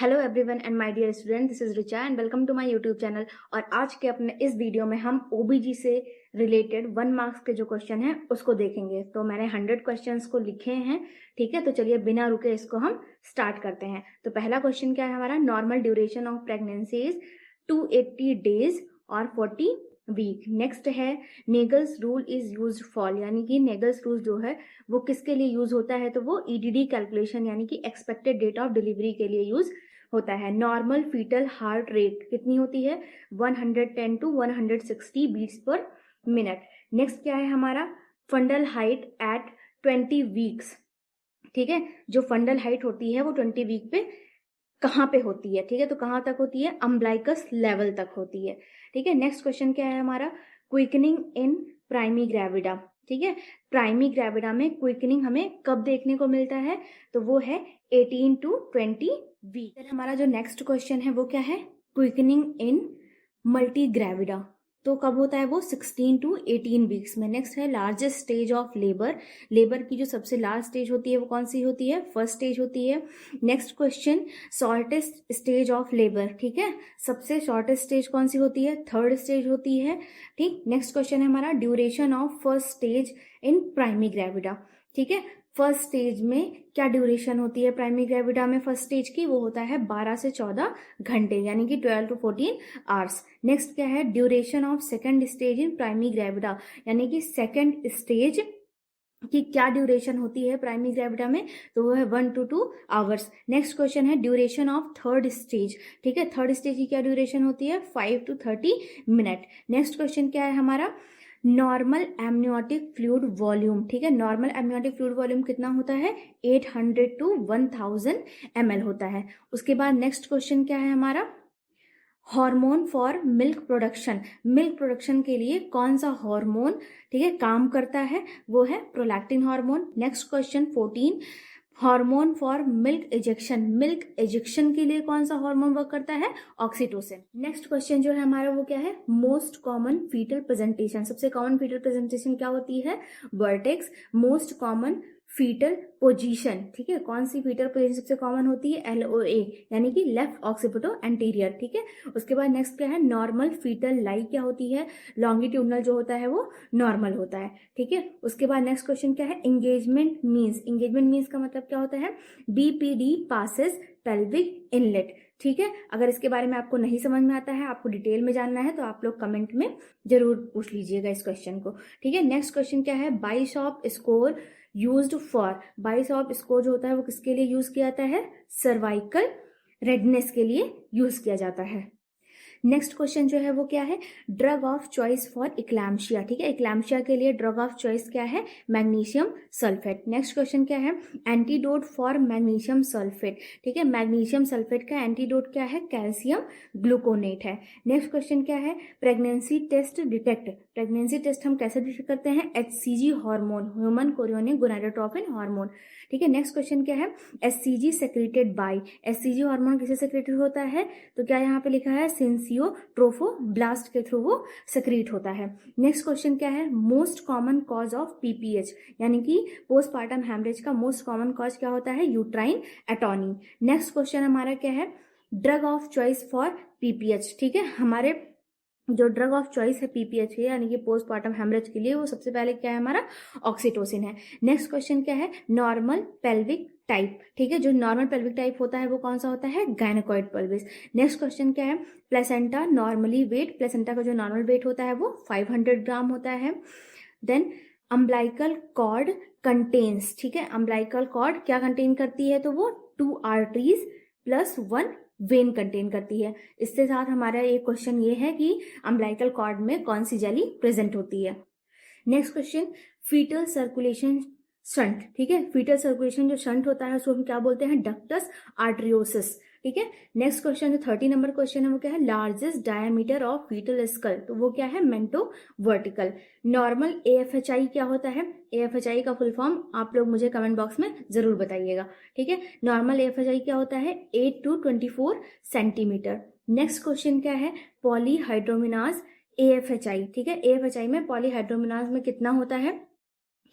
Hello everyone and my dear student, this is Richa and welcome to my YouTube channel. और आज के अपने इस वीडियो में हम ओबीजी से रिलेटेड 1 मार्क्स के जो क्वेश्चन हैं उसको देखेंगे। तो मैंने 100 क्वेश्चंस को लिखे हैं, ठीक है। तो चलिए बिना रुके इसको हम स्टार्ट करते हैं। तो पहला क्वेश्चन क्या है हमारा, normal duration of pregnancy is 280 days और 40 वीक। नेक्स्ट है Naegele's rule is use for, यानी कि नेगल्स रूल जो है वो किसके लिए यूज होता है, तो वो ईडीडी कैलकुलेशन यानी कि एक्सपेक्टेड डेट ऑफ डिलीवरी के लिए यूज होता है। नॉर्मल फीटल हार्ट रेट कितनी होती है, 110 to 160 beats per minute. Next क्या है हमारा, फंडल हाइट एट 20 वीक्स, ठीक है। जो फंडल हाइट होती है वो 20 वीक पे कहाँ पे होती है, ठीक है। तो कहाँ तक होती है, अम्ब्लाइकस लेवल तक होती है, ठीक है। नेक्स्ट क्वेश्चन क्या है हमारा, क्विकनिंग इन प्राइमी ग्रेविडा, ठीक है। प्राइमी ग्रेविडा में क्विकनिंग हमें कब देखने को मिलता है, तो वो है 18 to 20 वीक। हमारा जो नेक्स्ट क्वेश्चन है वो क्या है, क्विकनिंग इन मल्टी ग्रेविडा, तो कब होता है वो 16 to 18 वीक्स में। नेक्स्ट है largest stage of labour, labour की जो सबसे लार्ज स्टेज होती है वो कौन सी होती है, फर्स्ट स्टेज होती है। Next question, shortest stage of labour, ठीक है। सबसे शॉर्टेस्ट स्टेज कौन सी होती है, थर्ड स्टेज होती है, ठीक। नेक्स्ट क्वेश्चन है हमारा duration of first stage in primi gravida, ठीक है। फर्स्ट स्टेज में क्या ड्यूरेशन होती है प्राइमरी ग्रेविडा में, फर्स्ट स्टेज की वो होता है 12 से 14 घंटे, यानी कि 12 to 14 आवर्स। नेक्स्ट क्या है, duration of second stage in primary gravida, यानी कि सेकंड स्टेज की क्या ड्यूरेशन होती है प्राइमरी ग्रेविडा में, तो वो है 1 to 2 आवर्स। नेक्स्ट क्वेश्चन है ड्यूरेशन ऑफ थर्ड स्टेज, ठीक है। थर्ड स्टेज की क्या ड्यूरेशन होती है, 5 to 30 मिनट। नेक्स्ट क्वेश्चन क्या है हमारा, नॉर्मल एमनियोटिक फ्लूइड वॉल्यूम, ठीक है। नॉर्मल एमनियोटिक फ्लूइड वॉल्यूम कितना होता है, 800 to 1000 ml होता है। उसके बाद नेक्स्ट क्वेश्चन क्या है हमारा, hormone for milk production, milk production के लिए कौन सा हार्मोन, ठीक है, काम करता है, वो है prolactin hormone. Next question 14, hormone for milk ejection, milk ejection के लिए कौन सा हार्मोन वर्क करता है, ऑक्सीटोसिन। नेक्स्ट क्वेश्चन जो है हमारा वो क्या है, मोस्ट कॉमन फीटल प्रेजेंटेशन, सबसे कॉमन फीटल प्रेजेंटेशन क्या होती है, vertex. Most common fetal position, ठीक है, कौन सी फीटल पोजीशन सबसे कॉमन होती है, LOA, यानी कि लेफ्ट ऑक्सीपिटो एंटीरियर, ठीक है। उसके बाद नेक्स्ट क्या है, नॉर्मल फीटल लाई क्या होती है, लॉन्गिट्यूडनल जो होता है वो नॉर्मल होता है, ठीक है। उसके बाद नेक्स्ट क्वेश्चन क्या है, एंगेजमेंट मीन्स, एंगेजमेंट मीन्स का मतलब क्या होता है, BPD पासेस पेल्विक इनलेट, ठीक है। अगर इसके बारे में आपको नहीं समझ में आता है, आपको डिटेल में जानना है, तो आप लोग कमेंट में जरूर पूछ लीजिएगा इस क्वेश्चन को, ठीक है। नेक्स्ट क्वेश्चन क्या है, बाइशॉप स्कोर यूज्ड फॉर, बाइशॉप स्कोर जो होता है वो किसके लिए यूज किया जाता है, सर्वाइकल रेडनेस के लिए यूज किया जाता है। नेक्स्ट क्वेश्चन जो है वो क्या है, ड्रग ऑफ चॉइस फॉर इक्लैम्शिया, ठीक है। इक्लैम्शिया के लिए ड्रग ऑफ चॉइस क्या है, मैग्नीशियम सल्फेट। नेक्स्ट क्वेश्चन क्या है, एंटीडोट फॉर मैग्नीशियम सल्फेट, ठीक है। मैग्नीशियम सल्फेट का एंटीडोट क्या है, कैल्शियम ग्लूकोनेट है। नेक्स्ट क्वेश्चन क्या है, pregnancy test detect, pregnancy test हम कैसे डिटेक्ट करते हैं, HCG hormone, human chorionic gonadotropin hormone, ठीक है। नेक्स्ट क्वेश्चन क्या है, HCG secreted by, HCG hormone किसे सेक्रेटेड होता है, तो क्या यहाँ पे लिखा है, सिंसियोट्रोफोब्लास्ट के थ्रू वो सेक्रेट होता है। नेक्स्ट क्वेश्चन क्या है, most common cause of PPH, यानी कि पोस्टपार्टम हैमरेज का मोस्ट कॉमन कॉज क्या होता है, यूट्राइन एटोनी। नेक्स्ट क्वेश्चन हमारा क्या है, drug of choice for PPH, ठीक है। हमारे जो ड्रग ऑफ चॉइस है PPH के, यानी कि पोस्टपार्टम हेमरेज के लिए, वो सबसे पहले क्या है हमारा, ऑक्सीटोसिन है। नेक्स्ट क्वेश्चन क्या है, नॉर्मल पेल्विक टाइप, ठीक है। जो नॉर्मल पेल्विक टाइप होता है वो कौन सा होता है, गायनेकोइड पेल्विस। नेक्स्ट क्वेश्चन क्या है, प्लेसेंटा नॉर्मली वेट, प्लेसेंटा का जो नॉर्मल वेट होता है वो 500 ग्राम होता है। देन अम्ब्लाइकल कॉर्ड कंटेन्स, ठीक है। अम्ब्लाइकल कॉर्ड क्या कंटेन करती है, तो वो 2 आर्टरीज प्लस 1 वेन कंटेन करती है। इसके साथ हमारा एक क्वेश्चन ये है कि अम्ब्लाइकल कॉर्ड में कौन सी जेली प्रेजेंट होती है। Next question, fetal circulation shunt, ठीक है। फीटल सर्कुलेशन जो शंट होता है उसको हम क्या बोलते हैं, डक्टस आर्टरियोसिस, ठीक है। नेक्स्ट क्वेश्चन जो 30 नंबर क्वेश्चन है वो क्या है, largest diameter of fetal skull, तो वो क्या है, मेंटो वर्टिकल। नॉर्मल AFHI क्या होता है, AFHI का फुल फॉर्म आप लोग मुझे कमेंट बॉक्स में जरूर बताइएगा, ठीक है। नॉर्मल AFHI क्या होता है, 8 to 24 सेंटीमीटर। नेक्स्ट क्वेश्चन क्या है, पॉलीहाइड्रोमिनाज AFHI, ठीक है। AFHI में पॉलीहाइड्रोमिनाज में कितना होता है,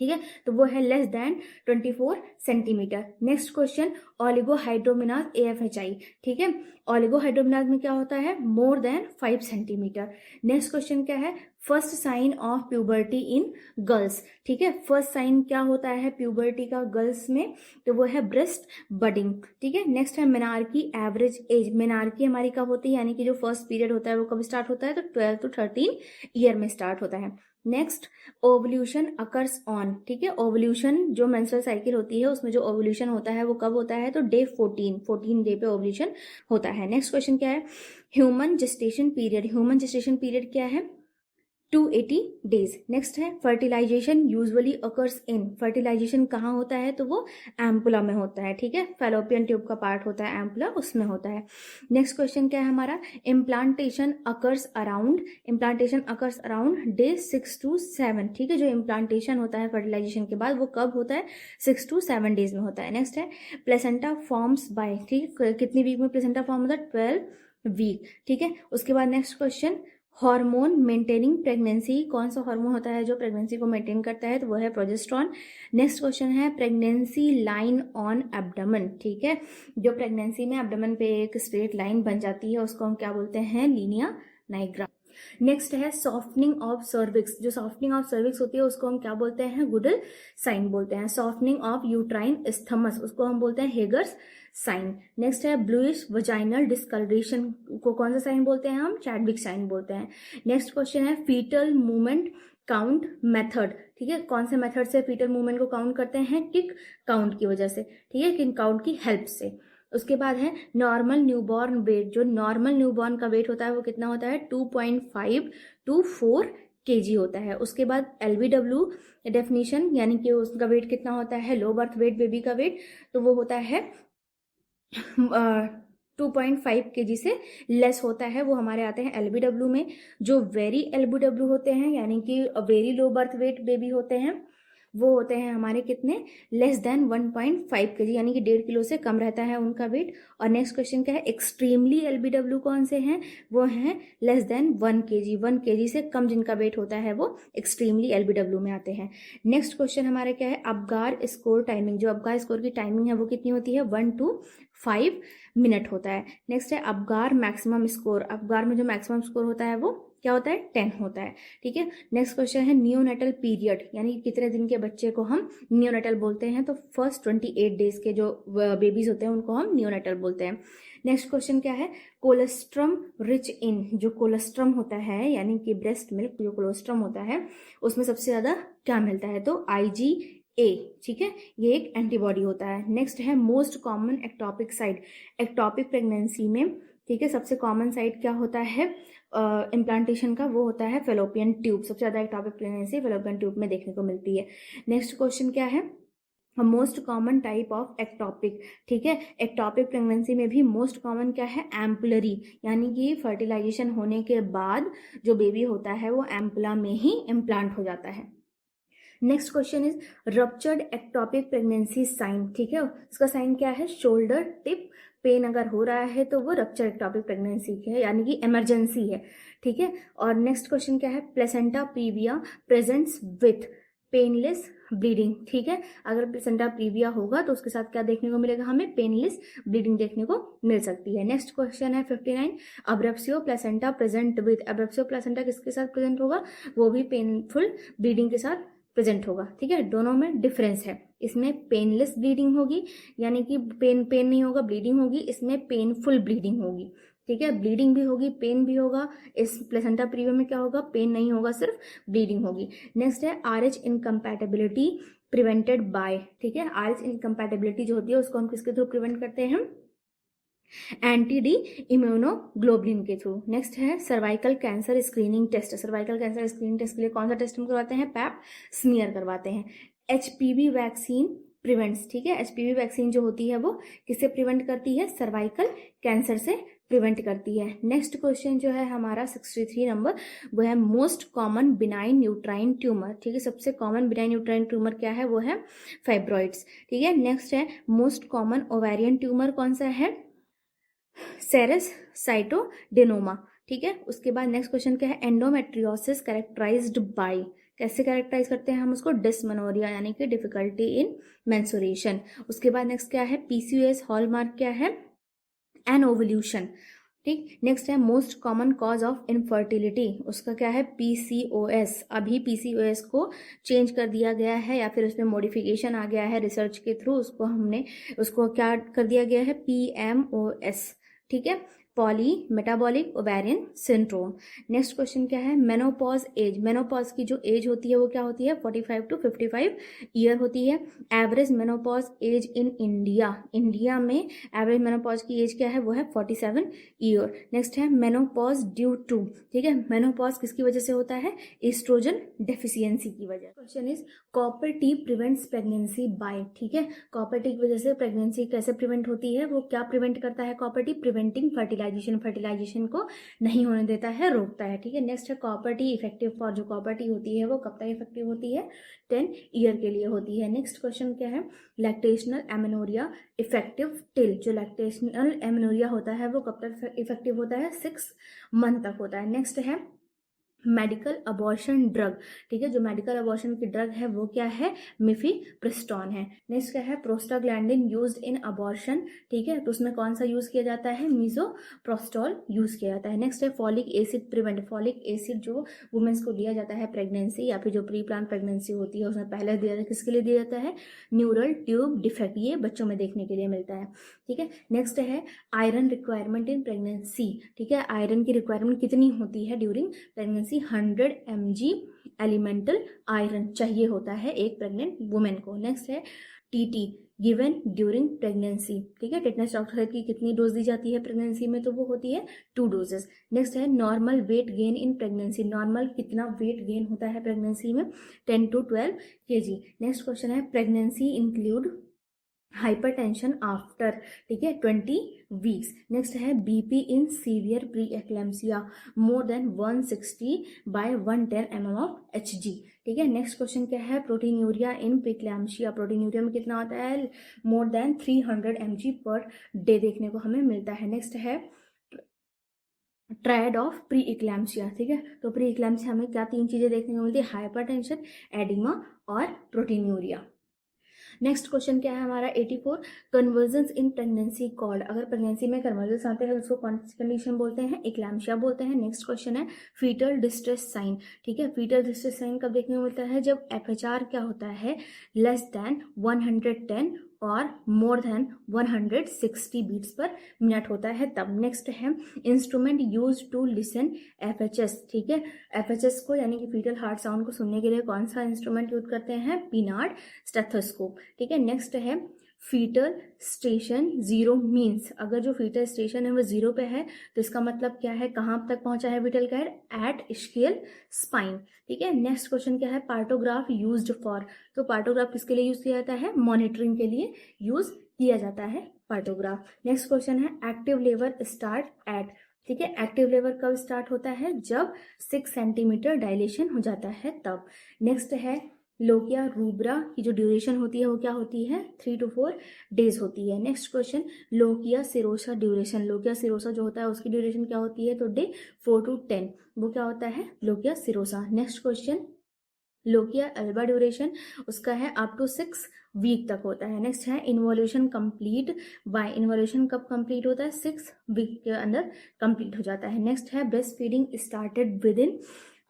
ठीक है, तो वो है less than 24 centimetre. Next question, oligohydramnios AFHI, ठीक है, ओलिगोहाइड्रोमिनास में क्या होता है, more than 5 centimetre. Next question क्या है, first sign of puberty in girls, ठीक है, फर्स्ट साइन क्या होता है प्यूबर्टी का गर्ल्स में, तो वो है ब्रेस्ट बडिंग, ठीक है। नेक्स्ट है मेनार्की एवरेज एज, मेनार्की हमारी कब होती है, यानी कि जो फर्स्ट पीरियड होता है वो कब स्टार्ट होता है, तो 12 to 13 ईयर में स्टार्ट होता है। नेक्स्ट, ओवल्यूशन अकर्स ऑन, ठीक है, ओवल्यूशन जो मेंस्ट्रुअल साइकिल होती है उसमें जो ओवल्यूशन होता है वो कब होता है, तो डे 14 डे पे ओवल्यूशन होता है। नेक्स्ट क्वेश्चन क्या है, human gestation period, human gestation period क्या है, 280 डेज। नेक्स्ट है fertilization usually occurs in, fertilization कहाँ होता है, तो वो एम्पुला में होता है, ठीक है, फैलोपियन ट्यूब का पार्ट होता है एम्पुला, उसमें होता है। नेक्स्ट क्वेश्चन क्या है हमारा, implantation occurs around, implantation occurs around day 6 to 7, ठीक है, जो इम्प्लांटेशन होता है फर्टिलाइजेशन के बाद वो कब होता है, 6 to 7 डेज में होता है। नेक्स्ट है प्लेसेंटा फॉर्म्स बाय, ठीक, कितनी वीक में प्लेसेंटा फॉर्म होता है, 12 वीक, ठीक है। उसके बाद next question, hormone maintaining pregnancy, कौन सा हार्मोन होता है जो प्रेगनेंसी को मेंटेन करता है, तो वो है प्रोजेस्टेरॉन। नेक्स्ट क्वेश्चन है प्रेगनेंसी लाइन ऑन एब्डोमेन, ठीक है, जो प्रेगनेंसी में एब्डोमेन पे एक स्ट्रेट लाइन बन जाती है उसको हम क्या बोलते हैं, लीनिया नाइग्रा। नेक्स्ट है सॉफ्टनिंग ऑफ सर्विक्स, जो सॉफ्टनिंग ऑफ सर्विक्स होती है उसको हम क्या बोलते हैं, गुडल साइन बोलते हैं। सॉफ्टनिंग ऑफ यूट्राइन स्थमस, उसको हम बोलते हैं हेगर्स साइन। नेक्स्ट है ब्लूइश वजाइनल डिस्कलरेशन को कौन सा साइन बोलते हैं हम, चैडविक साइन बोलते हैं। नेक्स्ट क्वेश्चन है फीटल मूवमेंट काउंट मेथड, ठीक है, कौन से मेथड से फीटल मूवमेंट को काउंट करते हैं, किक काउंट की वजह से, ठीक है, किक काउंट की हेल्प से। उसके बाद है नॉर्मल न्यूबॉर्न वेट, जो नॉर्मल न्यूबॉर्न का वेट होता है वो कितना होता है, 2.5 to 4 kg होता है। उसके बाद LBW डेफिनेशन, यानी कि उसका वेट कितना होता है, लो बर्थ वेट बेबी का वेट, तो वो होता है 2.5 kg से लेस होता है, वो हमारे आते हैं LBW में। जो वेरी LBW होते हैं, यानी कि very low birth weight baby होते हैं, वो होते हैं हमारे कितने, लेस देन 1.5 kg, यानी कि 1.5 किलो से कम रहता है उनका वेट। और नेक्स्ट क्वेश्चन क्या है, एक्सट्रीमली LBW कौन से हैं, वो हैं लेस देन 1 kg, 1 kg से कम जिनका वेट होता है वो एक्सट्रीमली LBW में आते हैं। नेक्स्ट क्वेश्चन हमारे क्या है, अबगार स्कोर टाइमिंग, जो अबगार स्कोर की टाइमिंग है वो कितनी होती है, 1 to 5 मिनट होता है। नेक्स्ट है अबगार मैक्सिमम स्कोर, अबगार में जो मैक्सिमम स्कोर होता है वो क्या होता है, 10 होता है, ठीक है। नेक्स्ट क्वेश्चन है नियोनेटल पीरियड, यानी कि कितने दिन के बच्चे को हम नियोनेटल बोलते हैं, तो फर्स्ट 28 डेज के जो बेबीज होते हैं उनको हम नियोनेटल बोलते हैं। नेक्स्ट क्वेश्चन क्या है, कोलेस्ट्रम रिच इन, जो कोलेस्ट्रम होता है यानी कि ब्रेस्ट मिल्क जो कोलेस्ट्रम होता है उसमें सबसे ज्यादा क्या मिलता है, तो IgA, ठीक है, ये एक एंटीबॉडी होता है। नेक्स्ट है most common ectopic site, ectopic pregnancy में, ठीक है, सबसे कॉमन साइट क्या होता है इम्प्लांटेशन का, वो होता है फेलोपियन ट्यूब, सबसे ज्यादा एक्टोपिक प्रेगनेंसी फेलोपियन ट्यूब में देखने को मिलती है। नेक्स्ट क्वेश्चन क्या है, most common type of ectopic, ठीक है, एक्टोपिक प्रेगनेंसी में भी मोस्ट कॉमन क्या है, एम्पुलरी, यानी कि फर्टिलाइजेशन होने के बाद जो बेबी होता है वो एम्पुला में ही इम्प्लांट हो जाता है। Next question is ruptured ectopic pregnancy sign, ठीक है, इसका साइन क्या है, शोल्डर टिप पेन अगर हो रहा है तो वो रप्चर एक्टोपिक प्रेगनेंसी है, यानी कि इमरजेंसी है, ठीक है। और नेक्स्ट क्वेश्चन क्या है, placenta previa presents with painless bleeding, ठीक है, अगर प्लेसेंटा प्रीविया होगा तो उसके साथ क्या देखने को मिलेगा, हमें पेनलेस ब्लीडिंग देखने को मिल सकती है। नेक्स्ट क्वेश्चन है 59, अब्रेप्सियो प्लेसेंटा प्रेजेंट विथ, अब्रेप्सियो प्लेसेंटा किसके साथ प्रेजेंट होगा, वो भी पेनफुल ब्लीडिंग के साथ प्रेजेंट होगा, ठीक है, दोनों में डिफरेंस है, इसमें पेनलेस ब्लीडिंग होगी, यानी कि पेन नहीं होगा, ब्लीडिंग होगी, इसमें पेनफुल ब्लीडिंग होगी, ठीक है, ब्लीडिंग भी होगी पेन भी होगा, इस प्लेसेंटा प्रीविया में क्या होगा, पेन नहीं होगा, सिर्फ ब्लीडिंग होगी। नेक्स्ट है RH इनकम्पैटिबिलिटी प्रिवेंटेड बाय, ठीक है, RH इनकम्पैटिबिलिटी जो होती है उसको हम किसके थ्रू प्रिवेंट करते हैं, एंटी-डी इम्यूनोग्लोबुलिन के थ्रू। नेक्स्ट है cervical cancer screening test, cervical cancer screening test के लिए कौन सा टेस्ट हम करवाते हैं, पैप स्मीयर करवाते हैं। HPV वैक्सीन प्रिवेंट्स, ठीक है, HPV वैक्सीन जो होती है वो किससे प्रिवेंट करती है, सर्वाइकल कैंसर से प्रिवेंट करती है। नेक्स्ट क्वेश्चन जो है हमारा 63 नंबर, वो है most common benign uterine tumour, ठीक है, सबसे कॉमन बिनाइन यूट्राइन ट्यूमर क्या है, वो है फाइब्रॉइड्स, ठीक है। नेक्स्ट है मोस्ट कॉमन ओवेरियन ट्यूमर कौन सा है, सेरस साइटोडेनोमा, ठीक है। उसके बाद नेक्स्ट क्वेश्चन क्या है, एंडोमेट्रियोसिस कैरेक्टराइज्ड बाय, कैसे कैरेक्टराइज करते हैं हम उसको? डिसमेनोरिया यानी कि डिफिकल्टी इन मेंसुरेशन। उसके बाद नेक्स्ट क्या है? पीसीओएस हॉलमार्क क्या है? एनओवल्यूशन। ठीक, नेक्स्ट है most common cause of infertility, उसका क्या है? पीसीओएस। अभी पीसीओएस को चेंज कर दिया गया है या फिर उसमें मॉडिफिकेशन आ गया है रिसर्च के थ्रू, उसको क्या कर दिया गया है? पीएमओएस। ठीक है, poly metabolic ovarian syndrome. Next question क्या है? Menopause as. मेनोपॉज की जो एज होती है वो क्या होती है? 45 to 55 ईयर होती है। Average menopause age in India, India में एवरेज मेनोपॉज की एज क्या है? वो है 47 ईयर। नेक्स्ट है मेनोपॉज ड्यू टू। ठीक है, मेनोपॉज किसकी वजह से होता है? एस्ट्रोजन डेफिशिएंसी की वजह। Question is copper T prevents pregnancy bye. ठीक है, कॉपर टी की वजह से प्रेगनेंसी कैसे प्रिवेंट होती है? वो क्या प्रिवेंट करता है कॉपर टी? प्रिवेंटिंग फर्टिलाइजेशन को नहीं होने देता है, रोकता है। ठीक है, नेक्स्ट है कॉपर टी इफेक्टिव फॉर। जो कॉपर टी होती है वो कब तक इफेक्टिव होती है? 10 ईयर के लिए होती है। नेक्स्ट क्वेश्चन क्या है? Lactational amenorrhea effective till. जो लैक्टेशनल एमेनोरिया होता है वो कब तक इफेक्टिव होता है? 6 मंथ तक होता है। नेक्स्ट है मेडिकल अबॉर्शन ड्रग। ठीक है, जो मेडिकल अबॉर्शन की ड्रग है वो क्या है? मिफेप्रिस्टोन है। नेक्स्ट क्या है? Prostaglandin used in abortion. ठीक है, तो उसमें कौन सा यूज किया जाता है? मीजोप्रोस्टॉल यूज किया जाता है। नेक्स्ट है folic acid prevent. Folic acid जो वुमेन्स को दिया जाता है प्रेगनेंसी या फिर जो प्री प्लान प्रेगनेंसी होती है उसमें पहले दिया जाता है, किसके लिए दिया जाता है? न्यूरल ट्यूब डिफेक्ट, ये बच्चों में देखने के लिए मिलता है। ठीक है, नेक्स्ट है आयरन रिक्वायरमेंट इन प्रेगनेंसी। ठीक है, आयरन की रिक्वायरमेंट कितनी होती है during pregnancy? 100 mg elemental iron चाहिए होता है एक प्रेग्नेंट वुमेन को। नेक्स्ट है टीटी गिवन ड्यूरिंग प्रेगनेंसी। ठीक है, टेटनस टॉक्साइड की कितनी डोज दी जाती है प्रेगनेंसी में? तो वो होती है 2 डोजेस। नेक्स्ट है normal weight gain in pregnancy. Normal कितना वेट गेन होता है प्रेगनेंसी में? 10 to 12 kg। नेक्स्ट क्वेश्चन है प्रेगनेंसी इंक्लूड हाइपरटेंशन आफ्टर। ठीक है, 20 वीक्स। नेक्स्ट है BP in severe pre eclampsia more than 160/110 mm of HG। ठीक है, नेक्स्ट क्वेश्चन क्या है? प्रोटीन्यूरिया इन प्रीक्लैम्सिया। प्रोटीन्यूरिया में कितना होता है? More then 300 mg per day देखने को हमें मिलता है। नेक्स्ट है ट्रायड ऑफ प्री इक्लैम्सिया। ठीक है, तो प्री इक्लैम्सिया में क्या 3 चीजें देखने को मिलती है? हाइपरटेंशन, एडिमा और प्रोटीन्यूरिया। नेक्स्ट क्वेश्चन क्या है हमारा? 84 कन्वर्जन्स इन प्रेगनेंसी कॉल्ड। अगर प्रेगनेंसी में कन्वर्जन्स आते हैं उसको कौन सी कंडीशन बोलते हैं? इक्लैम्सिया बोलते हैं। नेक्स्ट क्वेश्चन है फीटल डिस्ट्रेस साइन। ठीक है, फीटल डिस्ट्रेस साइन कब देखने को मिलता है? जब FHR क्या होता है? लेस देन 110 और more than 160 beats per minute होता है तब। नेक्स्ट है instrument use to listen FHS। ठीक है, FHS को यानी कि फीटल हार्ट साउंड को सुनने के लिए कौन सा इंस्ट्रूमेंट यूज करते हैं? पीनार्ड स्टेथोस्कोप। ठीक है, नेक्स्ट है फीटल स्टेशन 0 मीन्स। अगर जो फीटल स्टेशन है वो 0 पे है तो इसका मतलब क्या है? कहाँ तक पहुंचा है फीटल का हेड? At scale spine. ठीक है, नेक्स्ट क्वेश्चन क्या है? Partograph used for. तो पार्टोग्राफ किसके लिए यूज किया जाता है? मॉनिटरिंग के लिए यूज किया जाता है पार्टोग्राफ। नेक्स्ट क्वेश्चन है एक्टिव लेबर स्टार्ट एट। ठीक है, एक्टिव लेबर कब स्टार्ट होता है? जब 6 सेंटीमीटर डायलेशन हो जाता है तब। नेक्स्ट है लोकिया रूब्रा की जो ड्यूरेशन होती है वो क्या होती है? 3 to 4 डेज होती है। Next question lochia serosa duration. Lochia serosa जो होता है उसकी ड्यूरेशन क्या होती है? तो डे 4 to 10 वो क्या होता है? Lochia serosa. Next question lochia alba duration उसका है अप टू 6 वीक तक होता है। नेक्स्ट है इन्वोल्यूशन कंप्लीट बाय। इन्वोल्यूशन कब कंप्लीट होता है? 6 वीक के अंदर कंप्लीट हो जाता है। नेक्स्ट है breast feeding started with in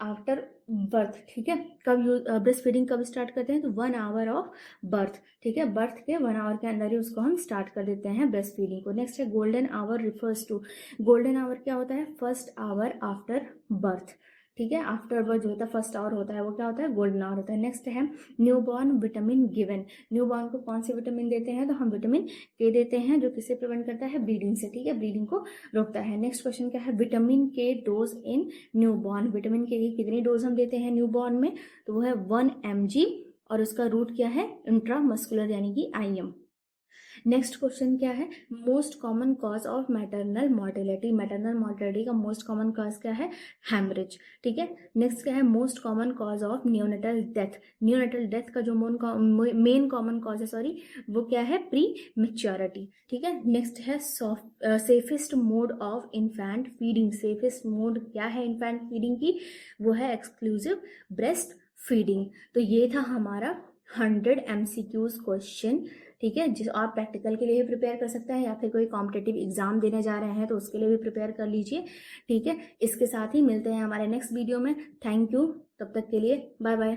after birth. ठीक है, कब ब्रेस्ट फीडिंग कब स्टार्ट करते हैं? तो 1 आवर ऑफ बर्थ। ठीक है, बर्थ के 1 आवर के अंदर ही उसको हम स्टार्ट कर देते हैं ब्रेस्ट फीडिंग को। नेक्स्ट है golden hour refers to. Golden hour क्या होता है? First hour after birth. ठीक है, आफ्टर बर्थ जो होता है फर्स्ट आवर होता है वो क्या होता है? गोल्डन आवर होता है। नेक्स्ट है न्यूबॉर्न विटामिन गिवन। न्यूबॉर्न को कौन सी विटामिन देते हैं? तो हम विटामिन के देते हैं जो किसे प्रिवेंट करता है? ब्लीडिंग से। ठीक है, ब्लीडिंग को रोकता है। नेक्स्ट क्वेश्चन क्या है? विटामिन के डोज इन न्यूबॉर्न। विटामिन के की कितनी डोज हम देते हैं न्यूबॉर्न में? तो वो है 1 mg और उसका रूट क्या है? इंट्रामस्कुलर यानी कि IM। नेक्स्ट क्वेश्चन क्या है? Most common cause of maternal mortality. Maternal mortality का मोस्ट कॉमन कॉज क्या है? हैमरेज। ठीक है, नेक्स्ट क्या है? Most common cause of neonatal death. Neonatal death का जो मेन कॉमन कॉज है वो क्या है? Pre maturity. ठीक है, नेक्स्ट है safest mode of infant feeding. Safest mode क्या है इन्फेंट फीडिंग की? वो है एक्सक्लूसिव ब्रेस्ट फीडिंग। तो ये था हमारा 100 MCQs क्वेश्चन, ठीक है, जिस आप प्रैक्टिकल के लिए भी प्रिपेयर कर सकते हैं या फिर कोई कॉम्पिटिटिव एग्जाम देने जा रहे हैं तो उसके लिए भी प्रिपेयर कर लीजिए, ठीक है। इसके साथ ही मिलते हैं हमारे नेक्स्ट वीडियो में। थैंक यू, तब तक के लिए बाय बाय।